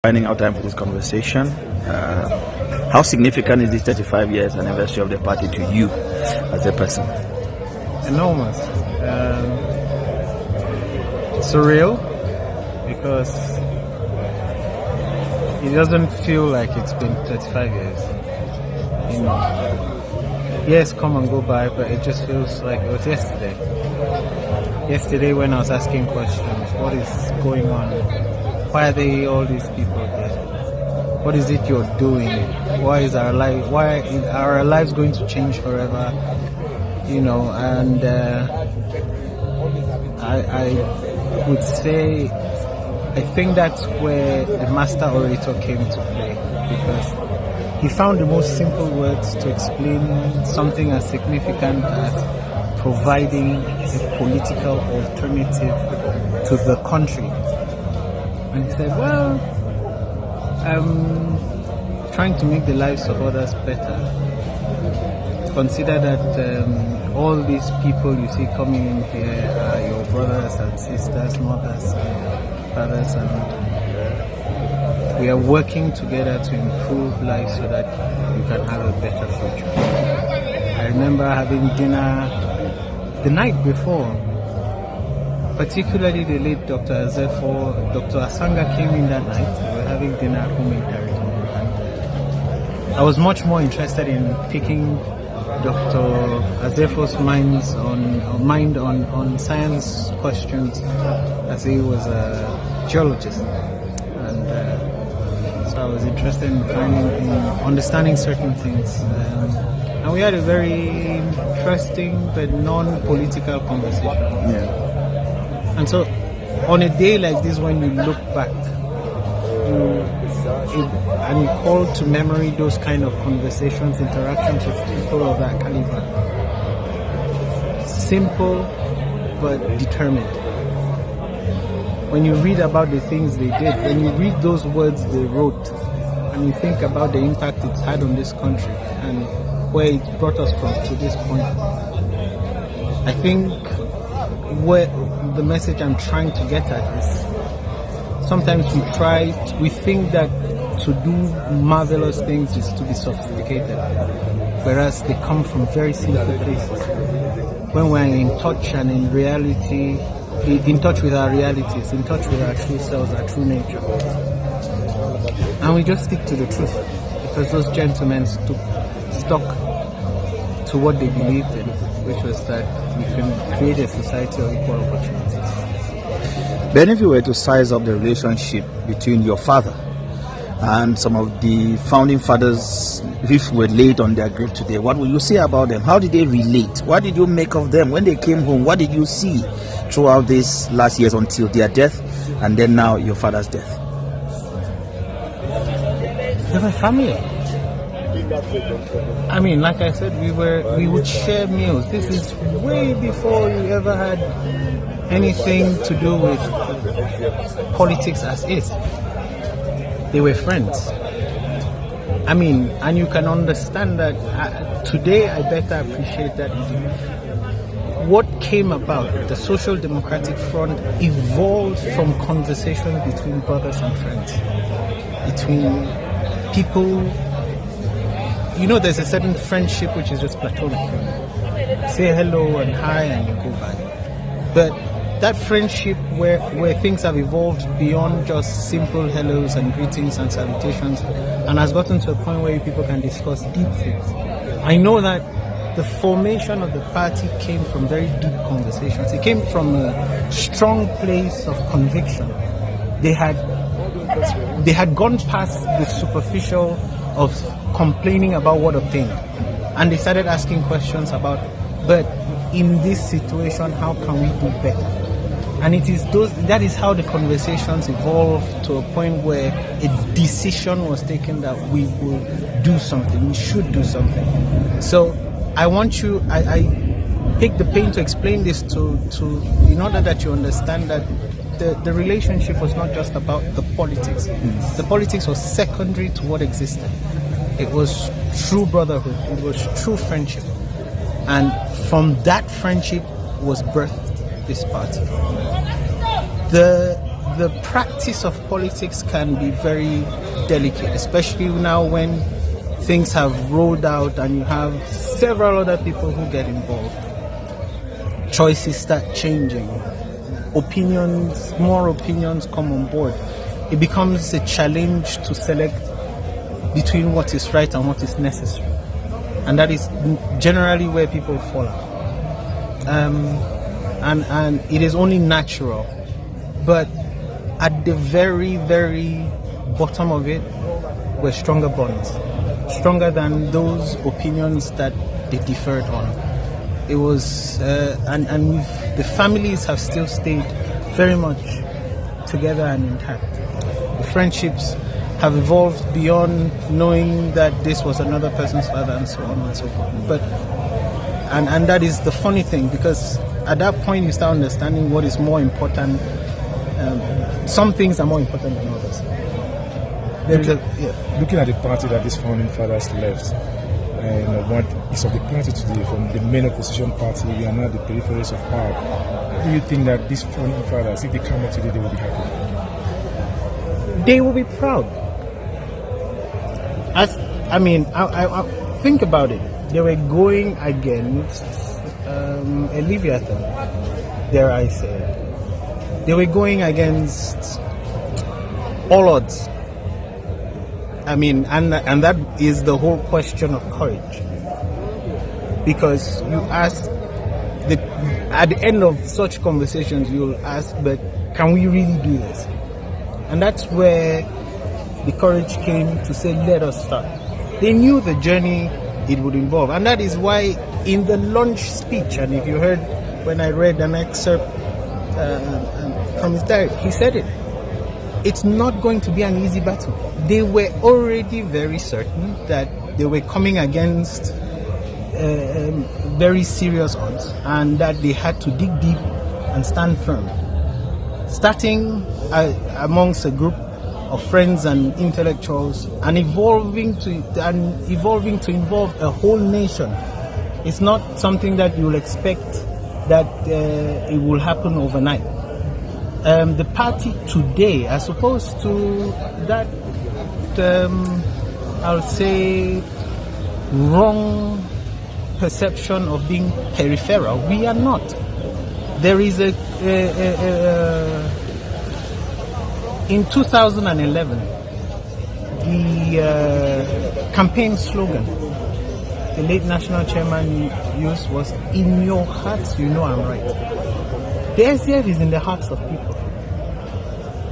Finding out time for this conversation. How significant is this 35 years anniversary of the party to you as a person? Enormous. Surreal, because it doesn't feel like it's been 35 years. You know, years come and go by, but it just feels like it was yesterday. Yesterday when I was asking questions, what is going on? Why are they all these people there? What is it you're doing? Why are our lives going to change forever? You know, and I would say I think that's where the master orator came to play, because he found the most simple words to explain something as significant as providing a political alternative to the country. And he said, well, I'm trying to make the lives of others better. Consider that all these people you see coming in here are your brothers and sisters, mothers, fathers, and we are working together to improve life so that you can have a better future. I remember having dinner the night before, particularly the late Dr. Azefo. Dr. Asanga came in that night. We were having dinner at home in Cameroon. I was much more interested in picking Dr. Azefo's mind on science questions, as he was a geologist, and so I was interested in understanding certain things, and we had a very interesting but non-political conversation. Yeah. And so, on a day like this, when you look back, and you call to memory those kind of conversations, interactions with people of that caliber. Simple but determined. When you read about the things they did, when you read those words they wrote, and you think about the impact it's had on this country and where it brought us from to this point, I think where the message I'm trying to get at is sometimes we think that to do marvelous things is to be sophisticated, whereas they come from very simple places. When we're in touch and in reality, in touch with our realities, in touch with our true selves, our true nature, and we just stick to the truth, because those gentlemen stuck to what they believed in, which was that we can create a society of equal opportunities. Ben, if you were to size up the relationship between your father and some of the founding fathers, if were laid on their grave today, what will you say about them? How did they relate? What did you make of them when they came home? What did you see throughout these last years until their death, and then now your father's death? They were family. I mean, like I said, we would share meals. This is way before you ever had anything to do with politics as is. They were friends. I mean, and you can understand that today I better appreciate that what came about, the Social Democratic Front, evolved from conversation between brothers and friends, between people. You know, there's a certain friendship which is just platonic. Say hello and hi and you go by. But that friendship where things have evolved beyond just simple hellos and greetings and salutations, and has gotten to a point where people can discuss deep things. I know that the formation of the party came from very deep conversations. It came from a strong place of conviction. They had gone past the superficial of complaining about what obtained, and they started asking questions about, but in this situation, how can we do better? And that is how the conversations evolved to a point where a decision was taken that we will do something, we should do something. So I take the pain to explain this in order that you understand that the relationship was not just about the politics. The politics was secondary to what existed. It was true brotherhood, it was true friendship. And from that friendship was birthed this party. The the practice of politics can be very delicate, especially now when things have rolled out and you have several other people who get involved. Choices start changing. More opinions come on board. It becomes a challenge to select between what is right and what is necessary. And that is generally where people fall out. And it is only natural. But at the very, very bottom of it were stronger bonds. Stronger than those opinions that they differed on. It was, the families have still stayed very much together and intact. The friendships have evolved beyond knowing that this was another person's father and so on and so forth. But, and that is the funny thing, because at that point you start understanding what is more important. Some things are more important than others. Looking at the party that these founding fathers left, and what is of the party today, from the main opposition party, we are now the peripheries of power. Do you think that these founding fathers, if they come up today, they will be happy? They will be proud. I think about it. They were going against a Leviathan, dare I say. They were going against all odds. And that is the whole question of courage. Because you ask, at the end of such conversations, you'll ask, but can we really do this? And that's where the courage came to say, let us start. They knew the journey it would involve. And that is why in the launch speech, and if you heard when I read an excerpt from his diary, he said it. It's not going to be an easy battle. They were already very certain that they were coming against very serious odds, and that they had to dig deep and stand firm. Starting amongst a group of friends and intellectuals, and evolving to involve a whole nation. It's not something that you'll expect that it will happen overnight. The party today, as opposed to that, I'll say, wrong perception of being peripheral, we are not. There is in 2011, the campaign slogan the late national chairman used was, "In your hearts, you know I'm right." The SDF is in the hearts of people.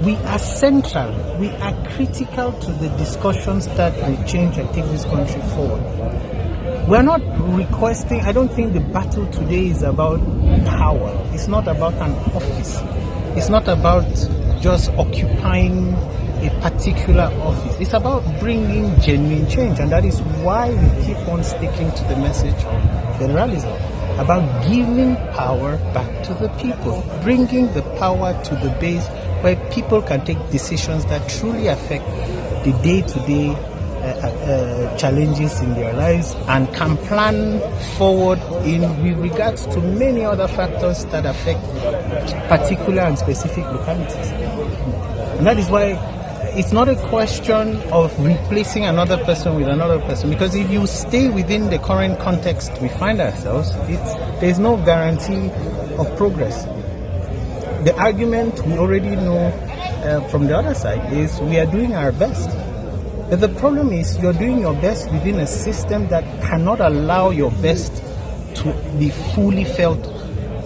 We are central, we are critical to the discussions that will change and take this country forward. We're not requesting, I don't think the battle today is about power. It's not about an office. It's not about just occupying a particular office. It's about bringing genuine change, and that is why we keep on sticking to the message of federalism, about giving power back to the people, bringing the power to the base where people can take decisions that truly affect the day-to-day challenges in their lives, and can plan forward with regards to many other factors that affect particular and specific localities. And that is why it's not a question of replacing another person with another person, because if you stay within the current context we find ourselves, there's no guarantee of progress. The argument we already know from the other side is we are doing our best. But the problem is you're doing your best within a system that cannot allow your best to be fully felt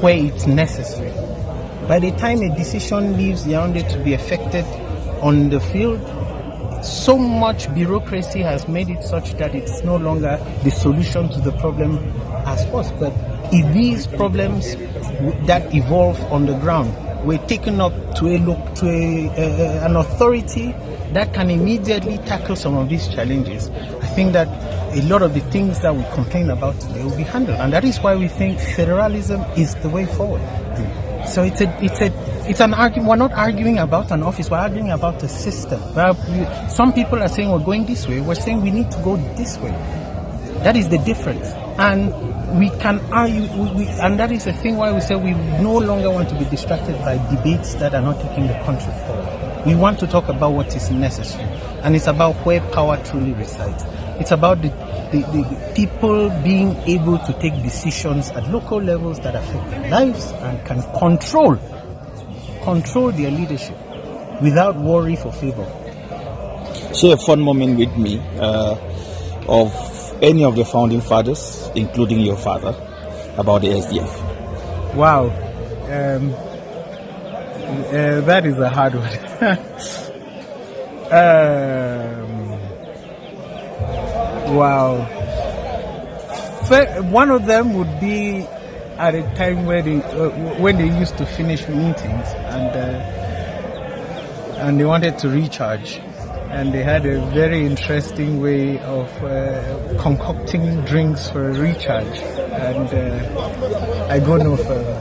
where it's necessary. By the time a decision leaves Yaoundé to be effected on the field, so much bureaucracy has made it such that it's no longer the solution to the problem as was. But if these problems that evolve on the ground were taken up to an authority that can immediately tackle some of these challenges, I think that a lot of the things that we complain about today will be handled. And that is why we think federalism is the way forward. So it's an argument. We're not arguing about an office, we're arguing about a system. Some people are saying we're going this way, we're saying we need to go this way. That is the difference. And we can argue, and that is the thing why we say we no longer want to be distracted by debates that are not taking the country forward. We want to talk about what is necessary, and it's about where power truly resides. It's about the people being able to take decisions at local levels that affect their lives and can control their leadership without worry for favor. Share a fun moment with me of any of the founding fathers, including your father, about the SDF. Wow, that is a hard one. Wow. One of them would be at a time where when they used to finish meetings and they wanted to recharge, and they had a very interesting way of concocting drinks for a recharge, and I go no further.